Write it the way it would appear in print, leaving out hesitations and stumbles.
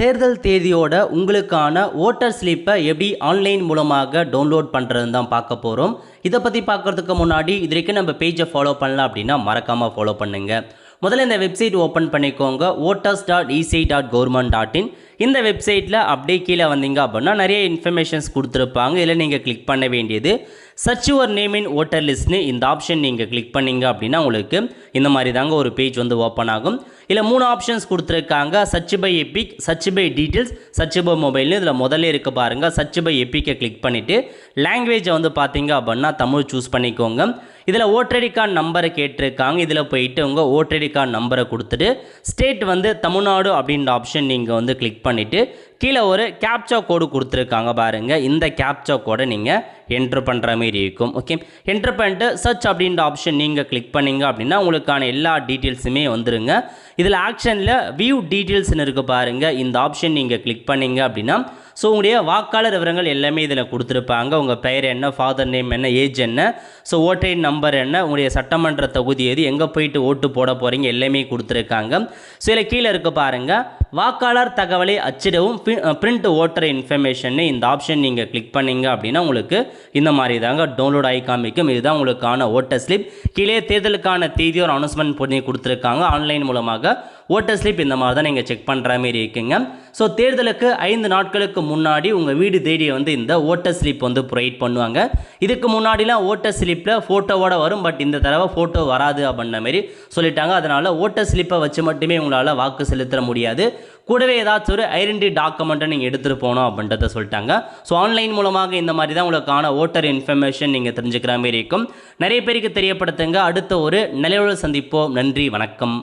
தேர்தல் தேதியோட உங்களுக்கான ஓட்டர் ஸ்லிப்பை எப்படி ஆன்லைன் மூலமாக டவுன்லோட் பண்ணுறதுன்னு தான் பார்க்க போகிறோம். இதை பற்றி பார்க்குறதுக்கு முன்னாடி இது வரைக்கும் நம்ம பேஜை ஃபாலோ பண்ணலாம் அப்படின்னா மறக்காமல் ஃபாலோ பண்ணுங்கள். முதல்ல இந்த வெப்சைட் ஓப்பன் பண்ணிக்கோங்க, voters.ec.government.in. இந்த வெப்சைட்டில் அப்படியே கீழே வந்தீங்க அப்படின்னா நிறைய இன்ஃபர்மேஷன்ஸ் கொடுத்துருப்பாங்க. இதில் நீங்கள் கிளிக் பண்ண வேண்டியது search your name in voter லிஸ்ட்னு இந்த ஆப்ஷன் நீங்கள் கிளிக் பண்ணிங்க அப்படின்னா உங்களுக்கு இந்த மாதிரி தாங்க ஒரு பேஜ் வந்து ஓப்பன் ஆகும். இதில் 3 ஆப்ஷன்ஸ் கொடுத்துருக்காங்க, search by EPIC, search by details, search by மொபைல்னு. இதில் முதல்ல இருக்க பாருங்கள், சர்ச் பை எபிக்கை கிளிக் பண்ணிவிட்டு லாங்குவேஜை வந்து பார்த்தீங்க அப்படின்னா தமிழ் சூஸ் பண்ணிக்கோங்க. இதில் ஓட்டர் ஐடி கார்டு நம்பரை கேட்டிருக்காங்க. இதில் போயிட்டு உங்கள் ஓட்டர் ஐடி கார்டு நம்பரை கொடுத்துட்டு ஸ்டேட் வந்து தமிழ்நாடு அப்படின்ற ஆப்ஷன் நீங்கள் வந்து கிளிக் பண்ணிவிட்டு கீழே ஒரு கேப்சா கோடு கொடுத்துருக்காங்க பாருங்கள். இந்த கேப்சா கோடை நீங்கள் என்ட்ரு பண்ணுற மாதிரி இருக்கும். ஓகே, என்ட்ரு பண்ணிட்டு சர்ச் அப்படின்ற ஆப்ஷன் நீங்கள் கிளிக் பண்ணிங்க அப்படின்னா உங்களுக்கான எல்லா டீட்டெயில்ஸுமே வந்துருங்க. இதில் ஆக்ஷனில் வியூ டீட்டெயில்ஸ்னு இருக்குது பாருங்கள். இந்த ஆப்ஷன் நீங்கள் கிளிக் பண்ணிங்க அப்படின்னா ஸோ உங்களுடைய வாக்காளர் விவரங்கள் எல்லாமே இதில் கொடுத்துருப்பாங்க. உங்கள் பெயர் என்ன, ஃபாதர் நேம் என்ன, ஏஜ் என்ன, ஸோ ஓட்டர் ஐடி நம்பர் என்ன, உங்களுடைய சட்டமன்ற தொகுதி எது, எங்கே போயிட்டு ஓட்டு போட போகிறீங்க எல்லாமே கொடுத்துருக்காங்க. ஸோ இதில் கீழே இருக்க பாருங்கள், வாக்காளர் தகவலை அச்சிடவும் பிரிண்ட் ஓட்டர் இன்ஃபர்மேஷன். இந்த ஆப்ஷன் நீங்கள் கிளிக் பண்ணிங்க அப்படின்னா உங்களுக்கு இந்த மாதிரி தாங்க டவுன்லோட் ஆகி காமிக்கும். இதுதான் உங்களுக்கான ஓட்டர் ஸ்லிப். கீழே தேர்தலுக்கான தேதி ஒரு அனௌன்ஸ்மெண்ட் பண்ணி கொடுத்துருக்காங்க. ஆன்லைன் மூலமாக ஓட்டர் ஸ்லிப் இந்த மாதிரி தான் நீங்கள் செக் பண்ணுற மாதிரி இருக்குங்க. ஸோ தேர்தலுக்கு 5 நாட்களுக்கு முன்னாடி உங்கள் வீடு தேடி வந்து இந்த ஓட்டர் ஸ்லிப் வந்து ப்ரொவைட் பண்ணுவாங்க. இதுக்கு முன்னாடிலாம் ஓட்டர் ஸ்லிப்பில் ஃபோட்டோவோட வரும், பட் இந்த தடவை ஃபோட்டோ வராது அப்படின்ற மாதிரி சொல்லிட்டாங்க. அதனால் ஓட்டர் ஸ்லிப்பை வச்சு மட்டுமே உங்களால் வாக்கு செலுத்த முடியாது. கூடவே ஏதாச்சும் ஒரு ஐடென்டிட்டி டாக்குமெண்ட்டை நீங்கள் எடுத்துகிட்டு போகணும் அப்படின்றத சொல்லிட்டாங்க. ஸோ ஆன்லைன் மூலமாக இந்த மாதிரி தான் உங்களுக்கான ஓட்டர் இன்ஃபர்மேஷன் நீங்கள் தெரிஞ்சுக்கிற மாதிரி இருக்கும். நிறைய பேருக்கு தெரியப்படுத்துங்க. அடுத்த ஒரு நிலையுடன் சந்திப்போம். நன்றி, வணக்கம்.